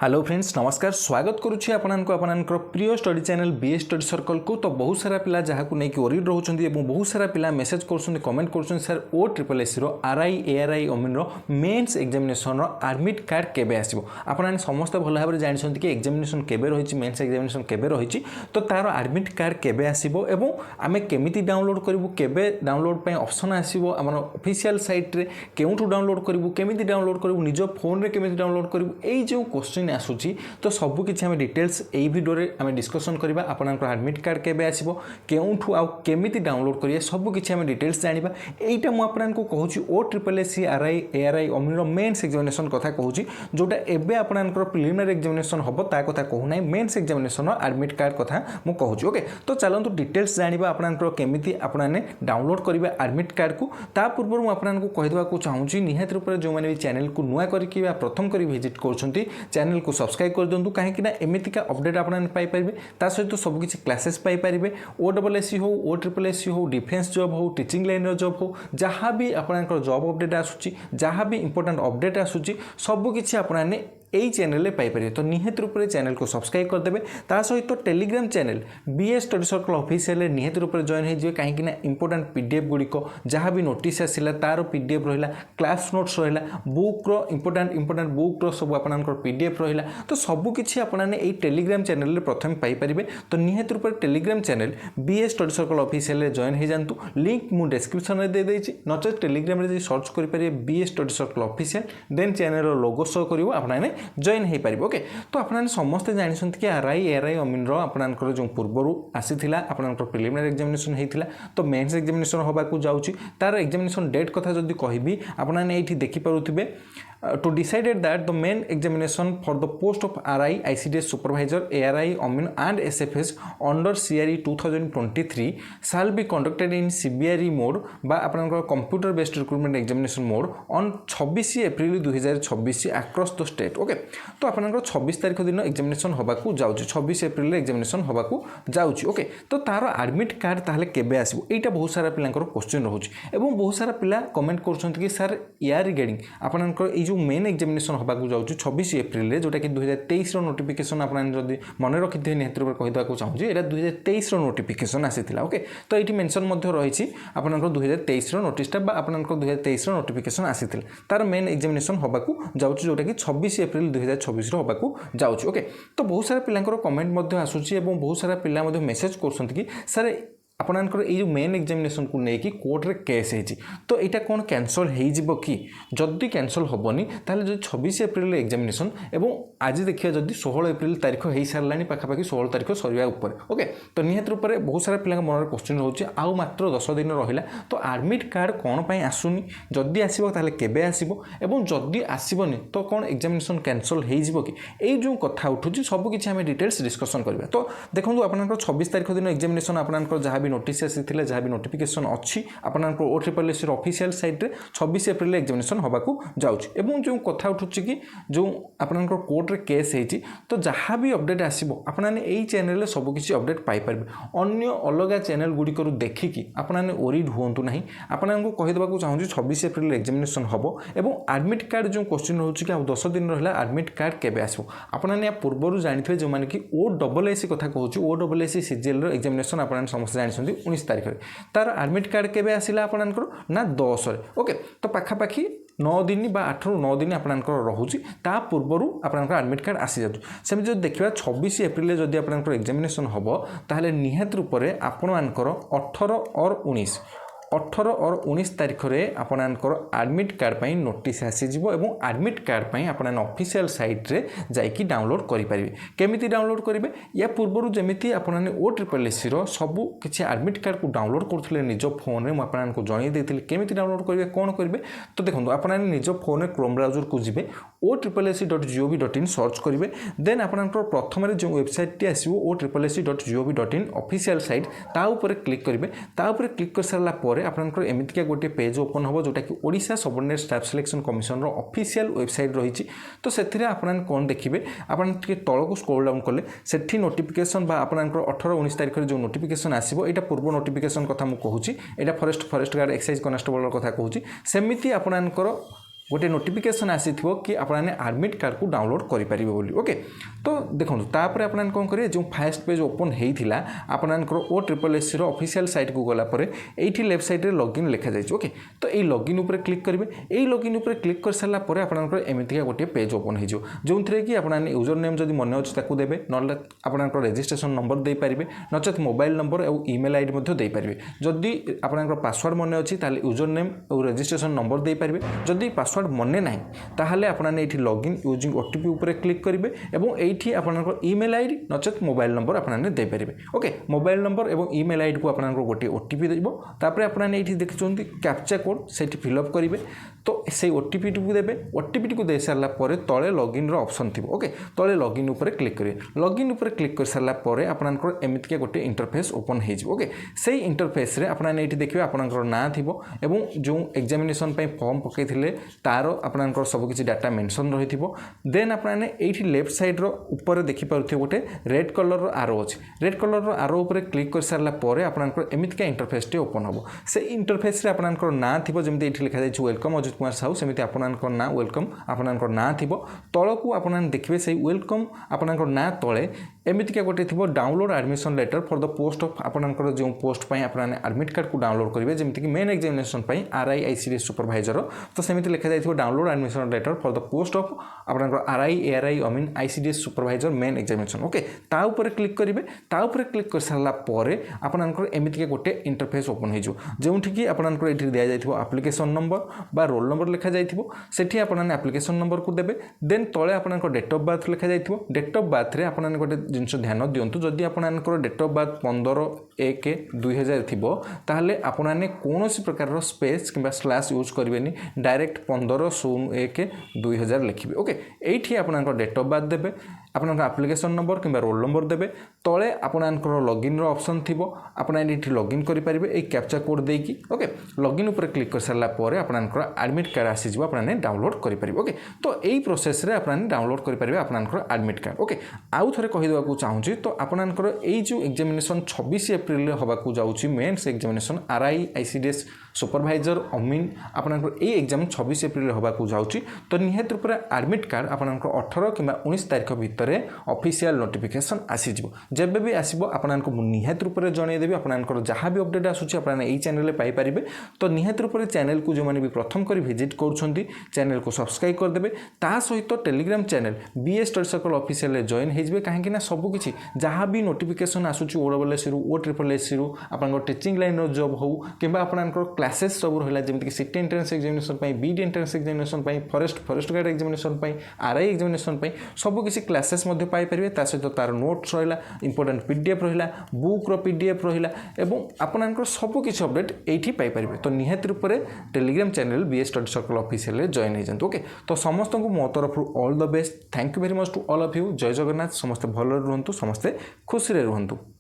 Hello friends नमस्कार स्वागत करुच्ची आपणकर प्रिय study channel BA study circle को। तो बहुत सारा पिला जहाँ को लेकिन ओरिड रोचे और बहुत सारा पिला मेसेज कर कमेंट कर सर OSSSC आरआई ARI अमीन मेन्स एग्जामिनेशन एडमिट कार्ड केबे आसो। आपने समस्त भल भाव जानते कि एग्जामिनेशन केबे रही मेन्स एग्जामिनेशन केबे रही तो तार एडमिट कार्ड केबे आसो एवं आम केमिति डाउनलोड करूँ केबे डाउनलोड पे ऑप्शन आसो आम ऑफिशियल साइट रे केउठू डाउनलोड करूँ केमिति डाउनलोड करूँ निज फोन रे केमिति डाउनलोड करूँ यही जो क्वेश्चन आसूची तो सबू किसी आम डिटेल्स यही वीडियो रे आम डिस्कसन करबा। आपनकर एडमिट कार्ड केबे आसीबो केउठू आ केमिति डाउनलोड करिए सबू किसी आम डिटेल्स जानिबा। एइटा मु आपनको कहूची OSSSC आरआई ARI अमीन मेन्स एग्जामिनेशन कथा कहूची जोटा एबे आपनकर प्रिलिमिनरी एग्जामिनेशन हबो ता कथा कहू नै मेन्स एग्जामिनेशन एडमिट कार्ड कथा मु कहूची। ओके तो चलंतु डिटेल्स जानिबा आपनकर केमिति आपनाने डाउनलोड करिबा एडमिट कार्ड को। ता पूर्व मु आपनको कहि देबा को चाहूची निहात रूप जो माने भी चैनल को नुआ करिकि प्रथम करी विजिट करछंती चैनल को सब्सक्राइब कर दिंतु कहीं एमतीका अपडेट आपने पाइपर ता सहित सबकि क्लासेस पाइपर OSSSC हो OSSSC हो डिफेन्स जॉब हो टीचिंग लाइन जॉब हो जहाँ भी आपनकर जॉब अपडेट आसूची जहाँ भी इंपोर्टेंट अपडेट आसूची सबकि आपने यही चैनल में पाइपर। तो निहत रूप से चैनल को सब्सक्राइब करदे ता सहित तो telegram channel BA study circle official निहत रूप से जॉइन हो कहीं इंपोर्टेंट पीडीएफ गुड़िक जहाँ भी नोटिस आसला तार पीडीएफ रहा क्लास नोट्स रहा बुक्र इंपोर्टेंट बुक्र सब आपनकर पीडीएफ रहा तो सबकि आपने यही टेलीग्राम चैनल प्रथम पाइपर। तो निहत रूप से Telegram channel BA study circle official join हो जातु लिंक मु डिस्क्रिप्शन में दे देछि नचेत टेलीग्राम रे सर्च करेंगे बीए स्टडी सर्कल ऑफिशियल देन चैनल लोगो शो करिवो आपने जॉइन हो पार। ओके तो आपने समस्ते जानते कि आरआई ARI अमीन आपनकर जो पूर्वर आसीला आपनकर प्रिलिमिनरी एग्जामिनेशन होता तो मेन्स एग्जामिनेशन होबाकू जाउची तार एग्जामिनेशन डेट कथा जदि कहबी आपने ये देखिपे to decided that the main examination for the post of ARI Icds supervisor ARI Amin and SFS under CRE 2023 shall be conducted in CBRE mode by आपनकर computer based recruitment examination mode on 26 April 2026 across the state। Okay तो आपनकर 26 तारिख दिन examination होबाकू जाउची 26 April examination होबाकू जाउची। Okay तो तार admit card ताहले केबे आसीबो एटा बहुत सारा पिलांकर क्वेश्चन रहउची एवं बहुत सारा पिला कमेंट करछन्ती कि सर या रिगार्डिंग आपनकर जो मेन एग्जामिनेशन होबाकू जाउची 26 एप्रिल रे जोटा कि 2023 रो नोटिफिकेशन आपन जदी मने रखिथे निहत रूप कहिदा को चाहू जे एटा 2023 रो नोटिफिकेशन आसीथिला। ओके तो एठी मेंशन मध्ये रहिछि आपनकर 2023 रो नोटिसटा बा आपनकर 2023 रो नोटिफिकेशन आसीथिला तार मेन एग्जामिनेशन होबाकू जाउची जोटा कि 26 एप्रिल 2026 रो होबाकू जाउची। ओके तो बहुत सारा पिलांकर कमेंट मध्ये आसुची एवं बहुत सारा पिला मध्ये मेसेज करसंत कि सर आपनकर ये मेन एग्जामिनेशन को लेकिन कोर्ट रे केस है तो यहाँ कौन कैंसल हो कि जदि कैंसल हेनी ताले जो 26 एप्रिल एग्जामिनेशन एवं आज देखिए जदि 16 एप्रिल तारीख हो सारा पाखापाखि 16 तारीख सरिया उपर। ओके तो निहत रूप से बहुत सारा पिला मन क्वेश्चन रोचे आउ मात्र 10 दिन रहा तो एडमिट कार्ड कौन पर आसुनी जदि आसो ताले केबे आसो एवं जदि आसबनी तो कौन एग्जामिनेशन कैंसल हो कि यही जो कथा उठुची सबकि आम डिटेल्स डिस्कसन करवा। तो देखो आपनकर 26 तारीख दिन एग्जामिनेशन आपनकर जहाँ भी नोटिस आसीथिला जहाँ भी नोटिफिकेशन अच्छी आपनकर OSSSC ऑफिशियल साइट रे 26 एप्रिल एग्जामिनेशन होबाकू जाउची एवं जो कथा उठुची कि जो आपनकर कोर्ट रे केस हेची तो जहाँ भी अपडेट आसीबो आपनाने एई चैनल रे सब किछि अपडेट पाई परबे अन्य अलग चैनल गुडी करू देखिकी आपनाने ओरिड होंतु नाही। आपनानको कहि देबाकू चाहूची 26 एप्रिल एग्जामिनेशन हबो एवं एडमिट कार्ड जो क्वेश्चन होची कि 10 दिन रहला एडमिट कार्ड केबे आसीबो आपनाने या पूर्वरु जानिथिबे जो माने कि OSSSC कथा कहूची OSSSC CGL रो एग्जामिनेशन आपनाने समस्त जानिसंती 19 तारिख तार एडमिट कार्ड केबे आसिला आपनकर ना 10 रे। ओके तो पाखापाखि 9 दिन बा 8 रु 9 दिन आपनकर रहूची ता पूर्वरु आपनकर एडमिट कार्ड आसी जातु सेम जो देखिबा 26 एप्रिल जदि आपनकर एग्जामिनेशन हबो ताहले निहत रूप रे आपनकर 18 और 19 तारिख में आपनकर एडमिट कार्ड पर नोटिस आसीजिव एवं एडमिट कार्ड पर आपन ऑफिशियल साइट रे जाइकी डाउनलोड करि परिबे। केमिति डाउनलोड करिवे या पूर्वरु जेमिति आपन OSSSC रो सबु किछि एडमिट कार्ड को डाउनलोड करथले निज फोन रे म आपनको जणै देथिले केमिति डाउनलोड करिवे कोन करिवे। तो देखंतु आपन निज फोन रे क्रोम ब्राउजर को जिवे OSSSC.gov.in सर्च करिवे देन आपनकर प्रथम रे जो वेबसाइट टी आसीबो OSSSC.gov.in ऑफिशियल साइट ता ऊपर क्लिक करिवे ता ऊपर क्लिक कर सारला पर आपनकर एमितिका गोटे पेज ओपन हो जोटा कि Odisha subordinate staff selection commission रो ऑफिशियल वेबसाइट रही तो सेथिरे आपन कोन देखिबे आपन के तळ को स्क्रॉल डाउन करले सेठी नोटिफिकेशन बा आपनकर 18 19 तारिख रे जो नोटिफिकेशन आसीबो एटा पूर्व नोटिफिकेशन कथा मु कहूची एटा फॉरेस्ट गार्ड एक्साइज कॉन्स्टेबल रो कथा कहूची सेमिति आपनकर गोटे नोटिफिकेशन आसी कि आपने एडमिट कार्ड को डाउनलोड करेंगे बोली ओके। तो देखो तापर आप कौन करेंगे जो फास्ट पेज ओपन होता आपंकर OSSSC ऑफिशियल साइट को गलापर ये लेफ्ट साइड रे लॉगिन लिखा जाए ओके। तो ये लॉगिन उपर क्लिक करेंगे यही लॉगिन उपर क्लिक कर सारा आपंकर एमतीका गोटे पेज ओपन हो जो थे कि आपने यूजर नेम जब मन अच्छे देते ना आपंकर रजिस्ट्रेशन नंबर दे पारे नचेत मोबाइल नंबर और ईमेल आईडी देपारे जदि आपंकर पासवर्ड मन अच्छी यूजर नेम और रजिस्ट्रेशन नंबर दे पारे जदि पासवर्ड मने ना ताहले आपने ये लॉगिन यूजिंग OTP उपर क्लिक करेंगे और ये आपंकर ईमेल आईडी नचेत मोबाइल नंबर आपने देपारे ओके। मोबाइल नंबर और ईमेल आईडी को आपंकर गोटे OTP देव तापर आपने ये देखते कैप्चा कोड से फिलअप करेंगे तो से OTP टी देवे OTP टी दे सारापर तले लॉगिन ऑप्शन थी ओके। तले लॉगिन उपर क्लिक करेंगे लॉगिन उपर क्लिक कर सारापर आपंकर एमतीका गोटे इंटरफेस ओपन हो ओके। से इंटरफेस रे आपने ये देखिए आपंकर ना थी और जो एग्जामिनेशन फॉर्म पकई तार आपंकर सबकि डाटा मेंशन रही देन आपने ये लेफ्ट साइड ऊपर देखिपे गोटे रेड कलर आरो अच्छे रेड कलर आरो उपर क्लिक कर सारापर आपंकर एमतीका इंटरफेस ओपन हम से इंटरफेस रे आपंकर ना थी जमी ये लिखा जाए वेलकम अजित कुमार साहू सेमती आपंकर ना वेलकम आपंकर ना थी तलू आपने देखिए से वेलकम आपंकर ना तले एमतीका गोटे थी download admission letter for the post of आपंकर जो पोस्ट पर आपने एडमिट कार्ड को डाउनलोड करेंगे जमीक main examination ARI ICDS supervisor तो सेमती लिखा जाए download admission letter for the post of आपंकर ARI ARI Amin ICDS supervisor main examination okay. ता ऊपर क्लिक करेंगे ता ऊपर क्लिक कर सारापर आपंकर एमतीका गोटे इंटरफेस ओपन हो जो कि आपंकर ये दि जाए एप्लिकेशन नंबर बा रोल नंबर लिखा जाए सेठी आपने एप्लिकेशन नंबर को देवे देन तले आपंकर डेट ऑफ बर्थ लिखा जाए डेट ऑफ बर्थ रे आपने गोटे जिनस ध्यान दिंतु जदि आपंकर डेट ऑफ बर्थ 15/1/2000 थी ताहले आपने कौन प्रकार स्पेस कि स्लैश यूज करेंगे डायरेक्ट 15/01/2000 लिखिए ओके। ये आपंकर डेट ऑफ बर्थ देवे आपंकर एप्लिकेशन नंबर कि रोल नंबर देवे तले आपंकर लॉगिन ऑप्शन थी आपने ये लॉगिन करेंगे ये कैप्चा कोड देकी ओके। लॉगिन उपर क्लिक कर सारापर आपंकर एडमिट कार्ड आसीज आपने डाउनलोड करेंगे ओके। तो यही प्रोसेस रे आपने डाउनलोड करेंगे आपंकर एडमिट कार्ड ओके। आउ थे कहीदेवा चाहूँगी तो आपंकर ये जो एग्जामिनेशन 26 एप्रिल होगा जाऊँगी mains examination ARI ICDS supervisor अमीन आपंकर ये एग्जाम 26 एप्रिल होगा जाऊँगी तो निहत रूप से एडमिट कार्ड आपंकर 18 कि 19 तारीख भितर ऑफिशियल नोटिफिकेशन आसीज जब भी आसो आपको निहत रूप से जनईदेवी आपंकर जहाँ भी अपडेट आसूँ आपने यही चैनल पाइपर तो निहत रूप से चैनल को जो मैंने भी प्रथम कर विजिट कर चैनल को सब्सक्राइब करदे ता सहित telegram channel BS study circle official join हो कहीं सबकि जहाँ भी नोटिफिकेशन आसूँ OSSSC OSSSC आपंकर टीचिंग लाइन जॉब हो कि आपंकर क्लासेस सब रहा जमीक CT entrance examination BD entrance examination forest guard examination RI examination सबकि क्लासेस पाइपर सहित तार नोट्स रहा इंपोर्टेंट PDF रहा बुक्र PDF रहा आपंकर सबकि अपडेट ये पाइपर तो निहत रूप से Telegram channel BS study circle official join हो जाते ओके। तो समस्त को मो तरफ all the best thank you very much to all of you जय जगन्नाथ समस्ते भल रुहतु समस्ते खुशी रुहतु।